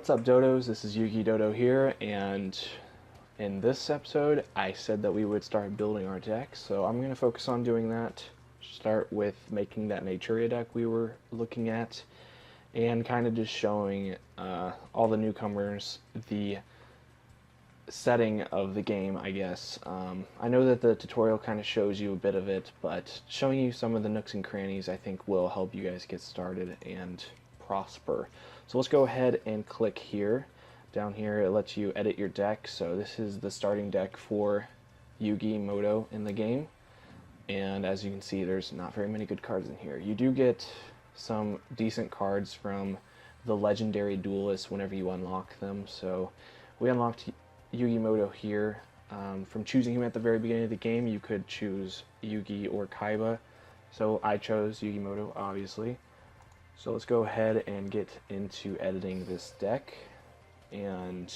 What's up, Dodos? This is Yugi Dodo here, and in this episode I said that we would start building our deck, so I'm going to focus on doing that. Start with making that Naturia deck we were looking at, and kind of just showing all the newcomers the setting of the game, I guess. I know that the tutorial kind of shows you a bit of it, but showing you some of the nooks and crannies I think will help you guys get started and prosper. So let's go ahead and click here. Down here it lets you edit your deck. So this is the starting deck for Yugi Moto in the game. And as you can see, there's not very many good cards in here. You do get some decent cards from the legendary duelists whenever you unlock them. So we unlocked Yugi Moto here. From choosing him at the very beginning of the game, you could choose Yugi or Kaiba. So I chose Yugi Moto, obviously. So let's go ahead and get into editing this deck and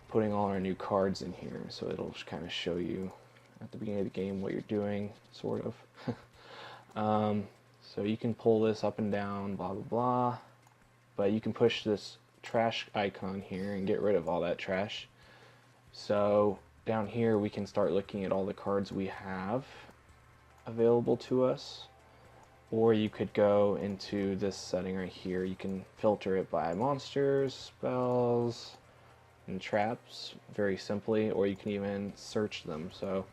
putting all our new cards in here. So it'll just kind of show you at the beginning of the game what you're doing, sort of. So you can pull this up and down, blah, blah, blah. But you can push this trash icon here and get rid of all that trash. So down here we can start looking at all the cards we have available to us. Or you could go into this setting right here. You can filter it by monsters, spells, and traps very simply, or you can even search them. So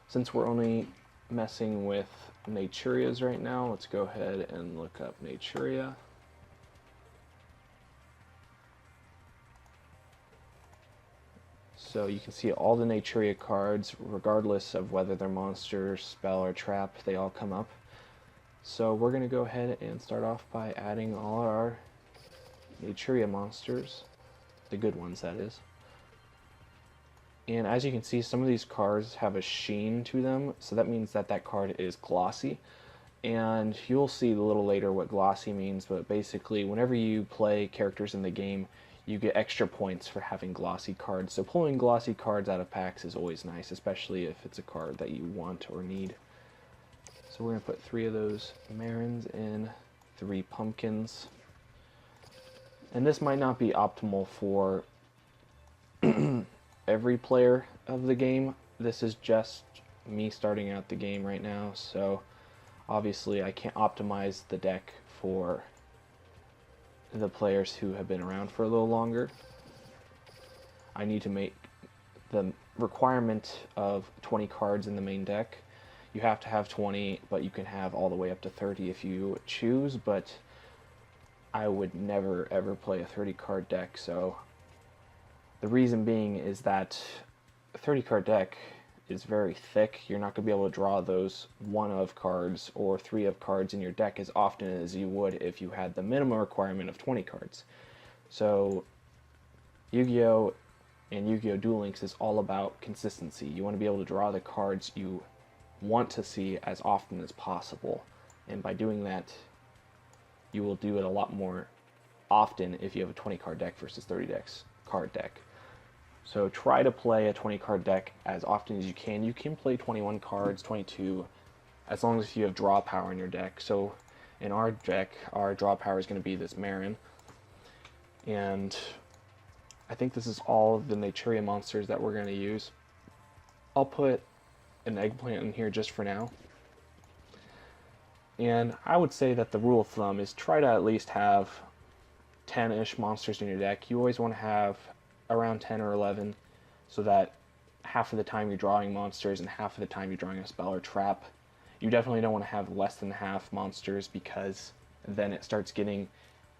since we're only messing with Naturias right now, let's go ahead and look up Naturia. So you can see all the Naturia cards, regardless of whether they're monster, spell, or trap, they all come up. So we're going to go ahead and start off by adding all our Naturia monsters, the good ones that is. And as you can see, some of these cards have a sheen to them, so that means that that card is glossy. And you'll see a little later what glossy means, but basically whenever you play characters in the game, you get extra points for having glossy cards. So pulling glossy cards out of packs is always nice, especially if it's a card that you want or need. So we're going to put 3 of those Marins in, 3 pumpkins. And this might not be optimal for every player of the game. This is just me starting out the game right now, so obviously I can't optimize the deck for the players who have been around for a little longer. I need to make the requirement of 20 cards in the main deck. You have to have 20, but you can have all the way up to 30 if you choose, but I would never ever play a 30 card deck. So the reason being is that a 30 card deck is very thick. You're not going to be able to draw those 1 of cards or 3 of cards in your deck as often as you would if you had the minimum requirement of 20 cards. So Yu-Gi-Oh! And Yu-Gi-Oh! Duel Links is all about consistency. You want to be able to draw the cards you want to see as often as possible, and by doing that you will do it a lot more often if you have a 20 card deck versus 30 card deck. So try to play a 20 card deck as often as you can. You can play 21 cards, 22, as long as you have draw power in your deck. So in our deck, our draw power is going to be this Marin, and I think this is all of the Naturia monsters that we're going to use. I'll put an eggplant in here just for now. And I would say that the rule of thumb is try to at least have 10-ish monsters in your deck. You always want to have around 10 or 11, so that half of the time you're drawing monsters and half of the time you're drawing a spell or trap. You definitely don't want to have less than half monsters, because then it starts getting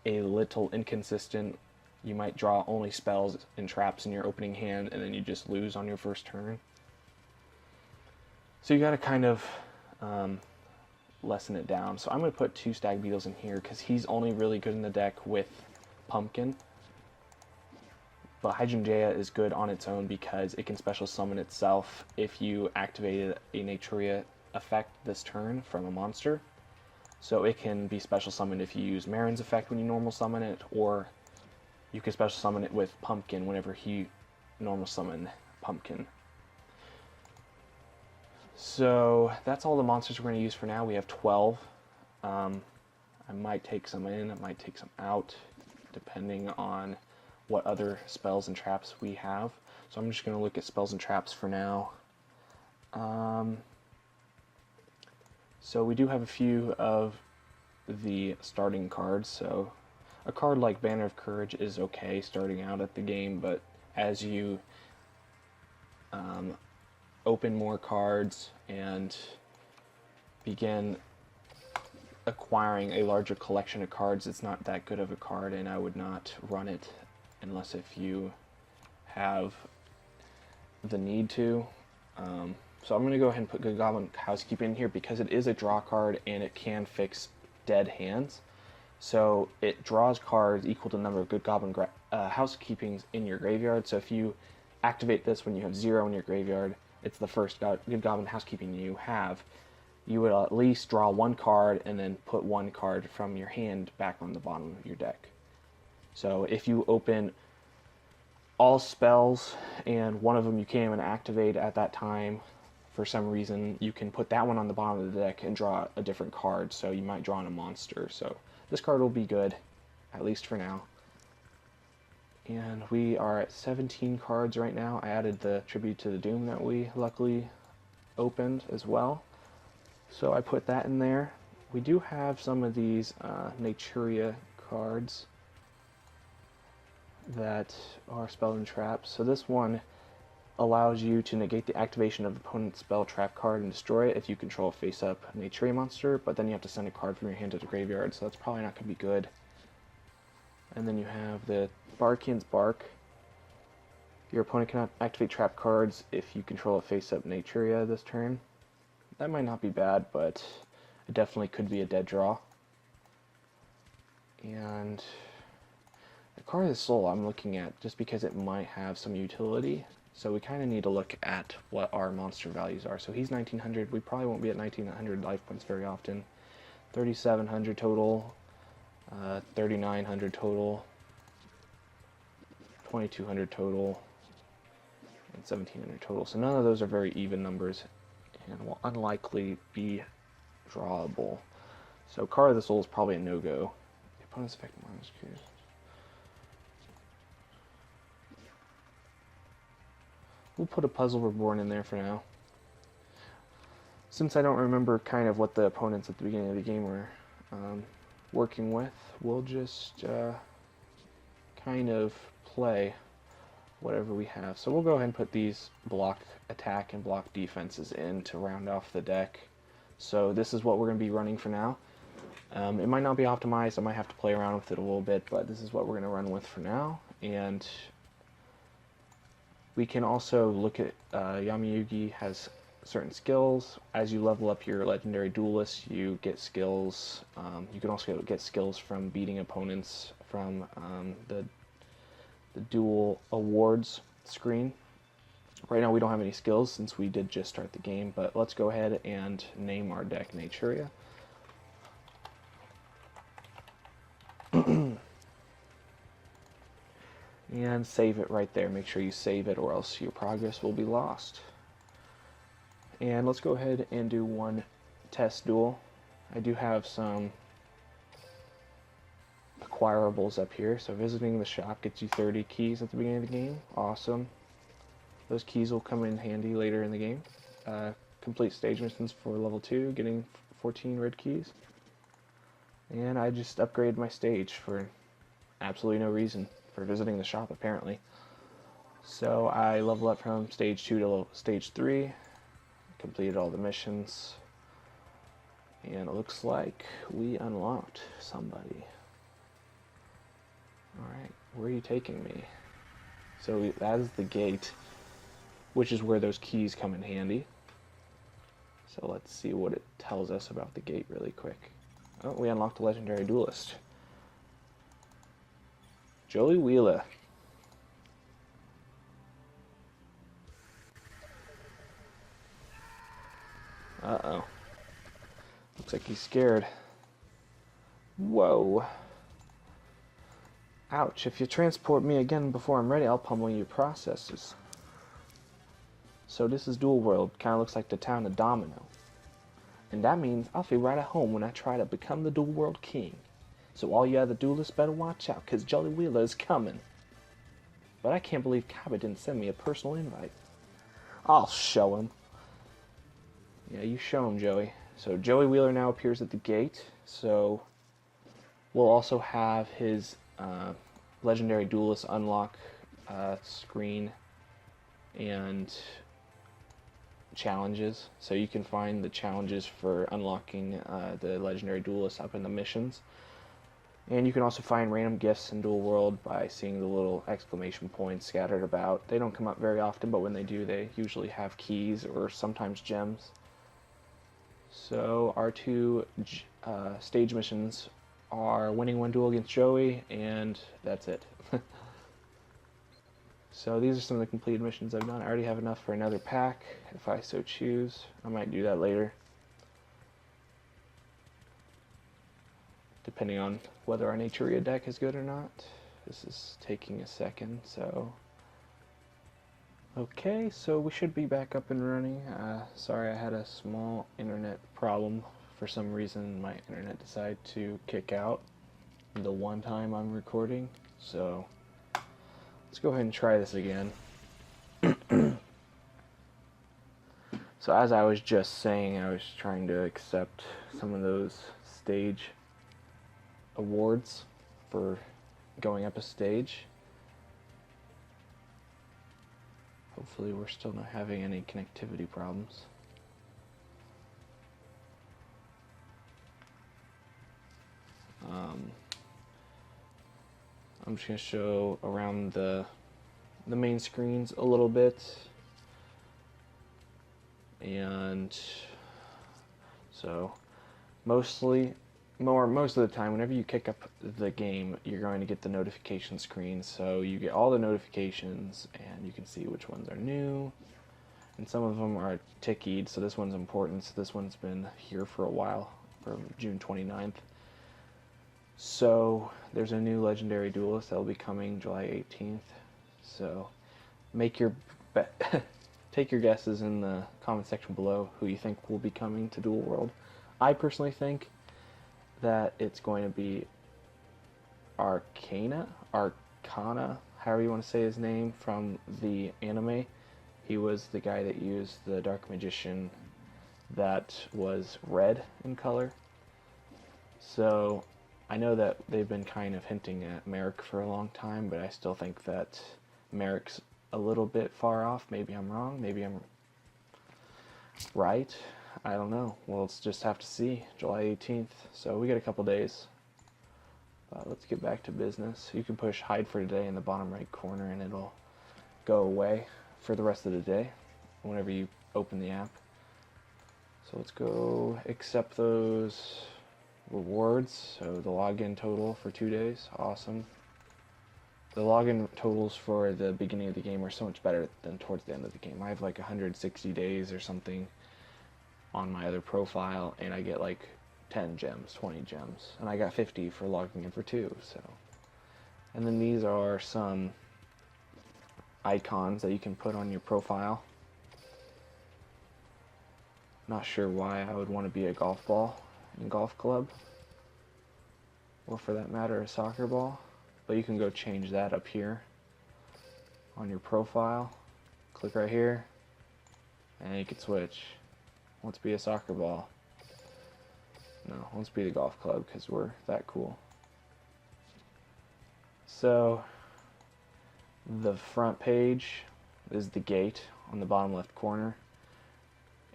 a little inconsistent. You might draw only spells and traps in your opening hand, and then you just lose on your first turn. So you got to kind of lessen it down. So I'm going to put 2 Stag Beetles in here because he's only really good in the deck with Pumpkin. But Hydrangea is good on its own because it can special summon itself if you activated a Naturia effect this turn from a monster. So it can be special summoned if you use Marin's effect when you normal summon it, or you can special summon it with Pumpkin whenever he normal summon Pumpkin. So that's all the monsters we're going to use for now. We have 12. I might take some in, I might take some out. depending on what other spells and traps we have. So I'm just going to look at spells and traps for now. So we do have a few of the starting cards. So a card like Banner of Courage is okay starting out at the game, but as you open more cards and begin acquiring a larger collection of cards, it's not that good of a card, and I would not run it unless if you have the need to. So I'm going to go ahead and put Good Goblin Housekeeping in here because it is a draw card and it can fix dead hands. So it draws cards equal to the number of Good Goblin Housekeepings in your graveyard. So if you activate this when you have 0 in your graveyard, it's the first Good Goblin Housekeeping you have. You would at least draw 1 card and then put 1 card from your hand back on the bottom of your deck. So if you open all spells and one of them you can't even activate at that time for some reason, you can put that one on the bottom of the deck and draw a different card. So you might draw on a monster. So this card will be good, at least for now. And we are at 17 cards right now. I added the Tribute to the Doom that we luckily opened as well. So I put that in there. We do have some of these Naturia cards that are spell and traps. So this one allows you to negate the activation of the opponent's spell trap card and destroy it if you control a face-up Naturia monster, but then you have to send a card from your hand to the graveyard, so that's probably not going to be good. And then you have the Barkian's Bark. Your opponent cannot activate trap cards if you control a face-up Naturia this turn. That might not be bad, but it definitely could be a dead draw. And the Card of the Soul I'm looking at just because it might have some utility. So we kind of need to look at what our monster values are. So he's 1900. We probably won't be at 1900 life points very often. 3700 total, 3900 total, 2200 total, and 1700 total. So none of those are very even numbers and will unlikely be drawable. So Card of the Soul is probably a no-go. The opponent's effective minus Q. We'll put a Puzzle Reborn in there for now. Since I don't remember kind of what the opponents at the beginning of the game were working with, we'll just kind of play whatever we have. So we'll go ahead and put these block attack and block defenses in to round off the deck. So this is what we're going to be running for now. It might not be optimized, I might have to play around with it a little bit, but this is what we're going to run with for now. And we can also look at Yugi has certain skills. As you level up your legendary duelist, you get skills. You can also get skills from beating opponents from the duel awards screen. Right now we don't have any skills since we did just start the game, but let's go ahead and name our deck Naturia. And save it right there. Make sure you save it or else your progress will be lost. And let's go ahead and do one test duel. I do have some acquirables up here. So visiting the shop gets you 30 keys at the beginning of the game. Awesome. Those keys will come in handy later in the game. Complete stage missions for level 2, getting 14 red keys. And I just upgraded my stage for absolutely no reason. For visiting the shop, apparently. So I leveled up from stage 2 to stage 3, completed all the missions, and it looks like we unlocked somebody. Alright, where are you taking me? So that is the gate, which is where those keys come in handy. So let's see what it tells us about the gate really quick. Oh, we unlocked a legendary duelist. Joey Wheeler. Uh-oh. Looks like he's scared. Whoa. Ouch. If you transport me again before I'm ready, I'll pummel your processes. So this is Duel World. Kind of looks like the town of Domino. And that means I'll feel right at home when I try to become the Duel World King. So all you other duelists better watch out, cause Jolly Wheeler's coming. But I can't believe Cabot didn't send me a personal invite. I'll show him. Yeah, you show him, Joey. So Joey Wheeler now appears at the gate. So we'll also have his legendary duelist unlock screen and challenges. So you can find the challenges for unlocking the legendary duelist up in the missions. And you can also find random gifts in Duel World by seeing the little exclamation points scattered about. They don't come up very often, but when they do, they usually have keys or sometimes gems. So our two stage missions are winning one duel against Joey, and that's it. So these are some of the completed missions I've done. I already have enough for another pack, if I so choose. I might do that later, depending on whether our Naturia deck is good or not. This is taking a second, so... Okay, so we should be back up and running. Sorry, I had a small internet problem. For some reason, my internet decided to kick out the one time I'm recording, so let's go ahead and try this again. So as I was just saying, I was trying to accept some of those stage awards for going up a stage. Hopefully we're still not having any connectivity problems. I'm just going to show around the main screens a little bit. And so most of the time, whenever you kick up the game, you're going to get the notification screen. So you get all the notifications, and you can see which ones are new. And some of them are tickied, so this one's important. So this one's been here for a while, from June 29th. So there's a new legendary duelist that will be coming July 18th. So make your take your guesses in the comment section below who you think will be coming to Duel World. I personally think that it's going to be Arcana, however you want to say his name, from the anime. He was the guy that used the Dark Magician that was red in color. So I know that they've been kind of hinting at Merrick for a long time, but I still think that Merrick's a little bit far off. Maybe I'm wrong, maybe I'm right. I don't know. We'll just have to see. July 18th. So we got a couple days. Let's get back to business. You can push hide for today in the bottom right corner and it'll go away for the rest of the day whenever you open the app. So let's go accept those rewards. So the login total for 2 days. Awesome. The login totals for the beginning of the game are so much better than towards the end of the game. I have like 160 days or something on my other profile, and I get like 10 gems, 20 gems, and I got 50 for logging in for 2. So, and then these are some icons that you can put on your profile. Not sure why I would want to be a golf ball in golf club, or for that matter a soccer ball, but you can go change that up here on your profile. Click right here and you can switch. Let's be a soccer ball. No, let's be the golf club because we're that cool. So the front page is the gate on the bottom left corner,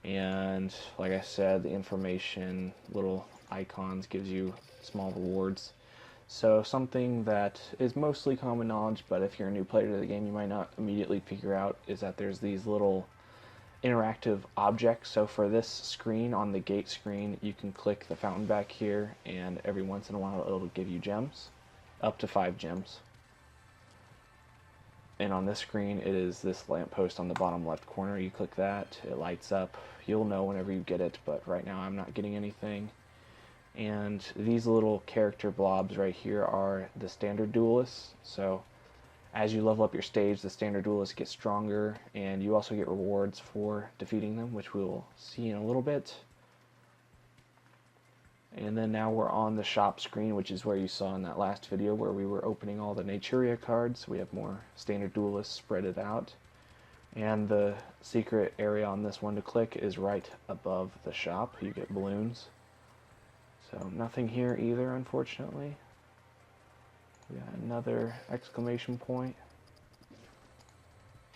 and like I said, the information little icons gives you small rewards. So something that is mostly common knowledge, but if you're a new player to the game you might not immediately figure out, is that there's these little interactive objects. So for this screen, on the gate screen, you can click the fountain back here, and every once in a while it'll give you gems, up to 5 gems. And on this screen it is this lamppost on the bottom left corner. You click that, it lights up. You'll know whenever you get it, but right now I'm not getting anything. And these little character blobs right here are the standard duelists. So as you level up your stage, the standard duelists get stronger, and you also get rewards for defeating them, which we'll see in a little bit. And then now we're on the shop screen, which is where you saw in that last video where we were opening all the Naturia cards. We have more standard duelists spread it out. And the secret area on this one to click is right above the shop. You get balloons. So nothing here either, unfortunately. We got another exclamation point.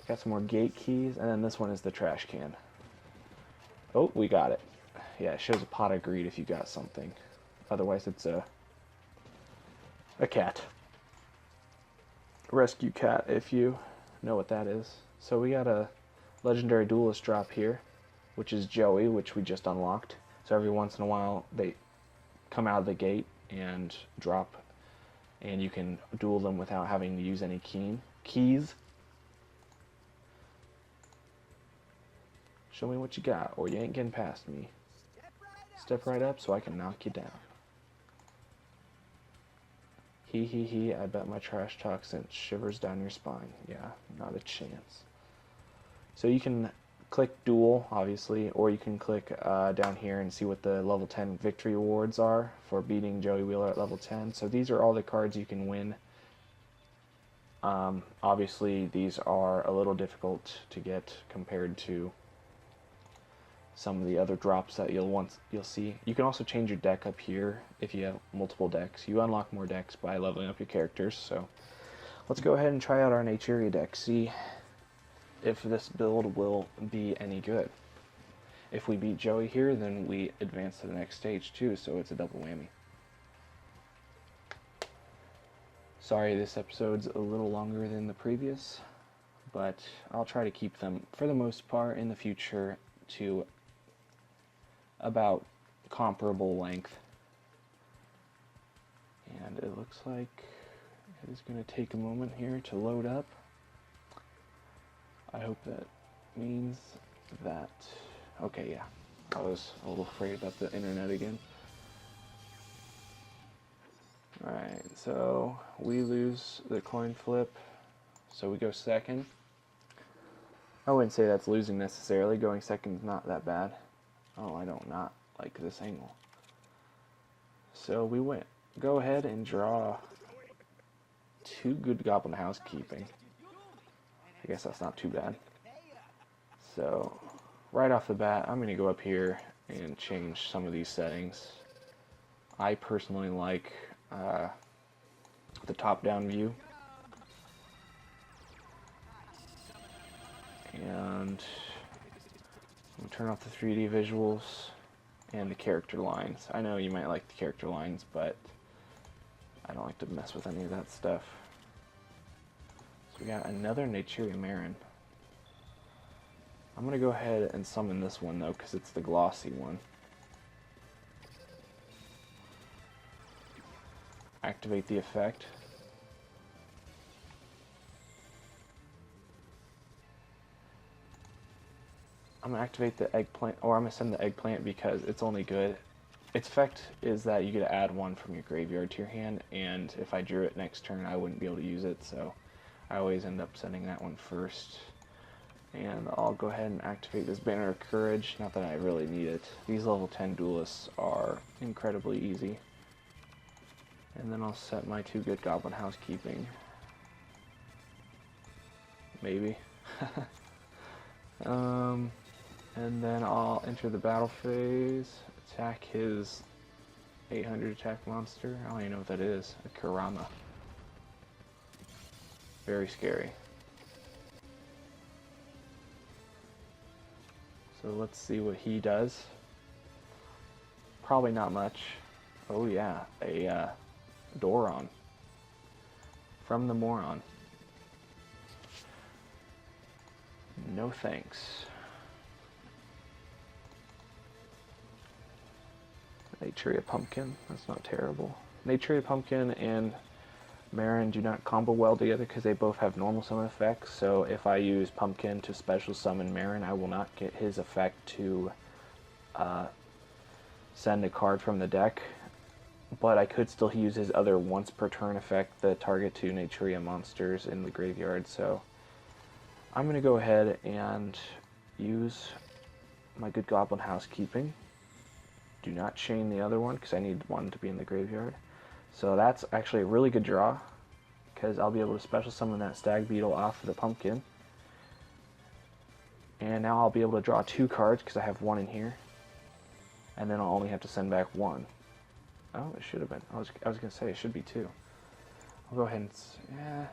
Got some more gate keys, and then this one is the trash can. Oh, we got it. Yeah, it shows a pot of greed if you got something. Otherwise, it's a cat. Rescue cat, if you know what that is. So we got a legendary duelist drop here, which is Joey, which we just unlocked. So every once in a while, they come out of the gate and drop, and you can duel them without having to use any keys. Show me what you got, or you ain't getting past me. Step right up so I can knock you down. He, I bet my trash talk sent shivers down your spine. Yeah, not a chance. So you can click duel, obviously, or you can click down here and see what the level 10 victory awards are for beating Joey Wheeler at level 10. So these are all the cards you can win. Obviously, these are a little difficult to get compared to some of the other drops that you'll see. You can also change your deck up here if you have multiple decks. You unlock more decks by leveling up your characters. So let's go ahead and try out our Naturia deck, see if this build will be any good. If we beat Joey here, then we advance to the next stage too, so it's a double whammy. Sorry this episode's a little longer than the previous, but I'll try to keep them, for the most part, in the future to about comparable length. And it looks like it is going to take a moment here to load up. I hope that means that... Okay, yeah. I was a little afraid about the internet again. Alright, so we lose the coin flip, so we go second. I wouldn't say that's losing necessarily. Going second is not that bad. Oh, I don't not like this angle. So we win. Go ahead and draw 2 good goblin housekeeping. I guess that's not too bad. So right off the bat, I'm going to go up here and change some of these settings. I personally like the top-down view. And we'll turn off the 3D visuals and the character lines. I know you might like the character lines, but I don't like to mess with any of that stuff. So we got another Naturia Marin. I'm going to go ahead and summon this one, though, because it's the glossy one. Activate the effect. I'm going to activate the eggplant, or I'm going to send the eggplant because it's only good. Its effect is that you get to add 1 from your graveyard to your hand, and if I drew it next turn, I wouldn't be able to use it, so I always end up sending that one first. And I'll go ahead and activate this Banner of Courage, not that I really need it. These level 10 duelists are incredibly easy. And then I'll set my 2 good goblin housekeeping. Maybe. And then I'll enter the battle phase, attack his 800 attack monster. I don't even know what that is. A Kurama. Very scary. So let's see what he does. Probably not much. Oh yeah, a Doron. From the Moron. No thanks. Naturia Pumpkin, that's not terrible. Naturia Pumpkin and Marin do not combo well together because they both have normal summon effects, so if I use Pumpkin to special summon Marin, I will not get his effect to send a card from the deck, but I could still use his other once per turn effect, the target 2 Naturia monsters in the graveyard, so I'm going to go ahead and use my good Goblin Housekeeping do not chain the other one because I need one to be in the graveyard. So that's actually a really good draw because I'll be able to special summon that stag beetle off of the pumpkin. And now I'll be able to draw 2 cards because I have 1 in here. And then I'll only have to send back 1. Oh, it should have been. I was going to say it should be 2. I'll go ahead and... yeah.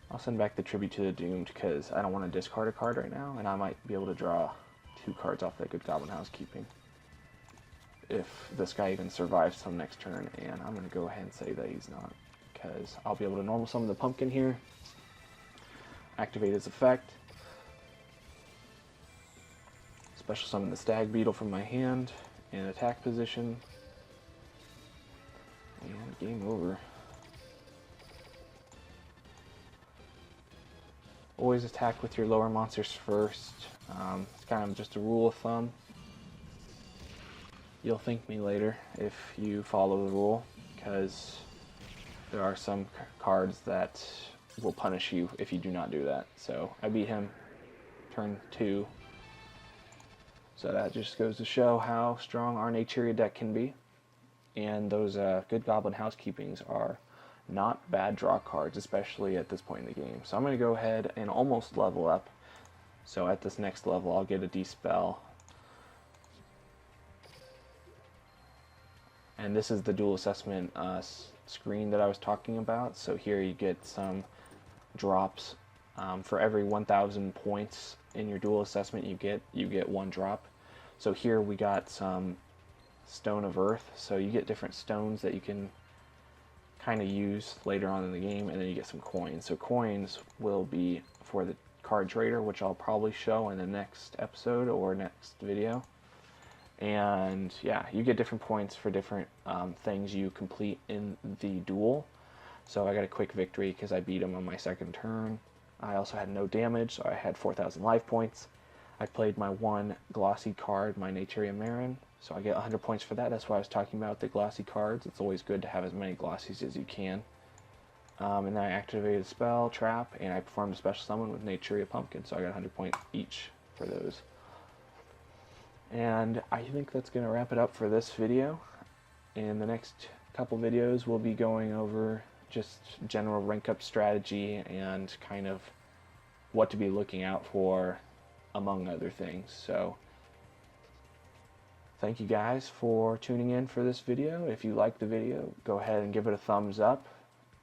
I'll send back the Tribute to the Doomed because I don't want to discard a card right now. And I might be able to draw 2 cards off that Good Goblin Housekeeping. If this guy even survives till next turn. And I'm going to go ahead and say that he's not. Because I'll be able to normal summon the pumpkin here. Activate his effect. Special summon the stag beetle from my hand in attack position. And game over. Always attack with your lower monsters first. It's kind of just a rule of thumb. You'll thank me later if you follow the rule, because there are some cards that will punish you if you do not do that. So I beat him turn 2. So that just goes to show how strong our Naturia deck can be. And those Good Goblin Housekeepings are not bad draw cards, especially at this point in the game. So I'm going to go ahead and almost level up. So at this next level, I'll get a Dispel. And this is the dual assessment screen that I was talking about. So here you get some drops. For every 1,000 points in your dual assessment you get 1 drop. So here we got some Stone of Earth. So you get different stones that you can kind of use later on in the game, and then you get some coins. So coins will be for the card trader, which I'll probably show in the next episode or next video. And yeah, you get different points for different things you complete in the duel. So I got a quick victory because I beat him on my 2nd turn. I also had no damage, so I had 4,000 life points. I played my 1 glossy card, my Naturia Marin, so I get 100 points for that. That's why I was talking about the glossy cards. It's always good to have as many glossies as you can. And then I activated a spell, trap, and I performed a special summon with Naturia Pumpkin, so I got 100 points each for those. And I think that's going to wrap it up for this video. In the next couple videos, we'll be going over just general rank up strategy and kind of what to be looking out for, among other things. So thank you guys for tuning in for this video. If you liked the video, go ahead and give it a thumbs up.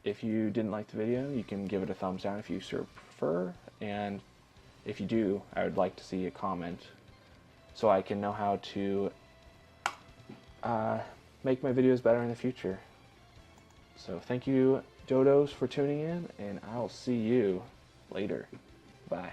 If you didn't like the video, you can give it a thumbs down if you prefer. And if you do, I would like to see a comment so I can know how to make my videos better in the future. So thank you, Dodos, for tuning in, and I'll see you later. Bye.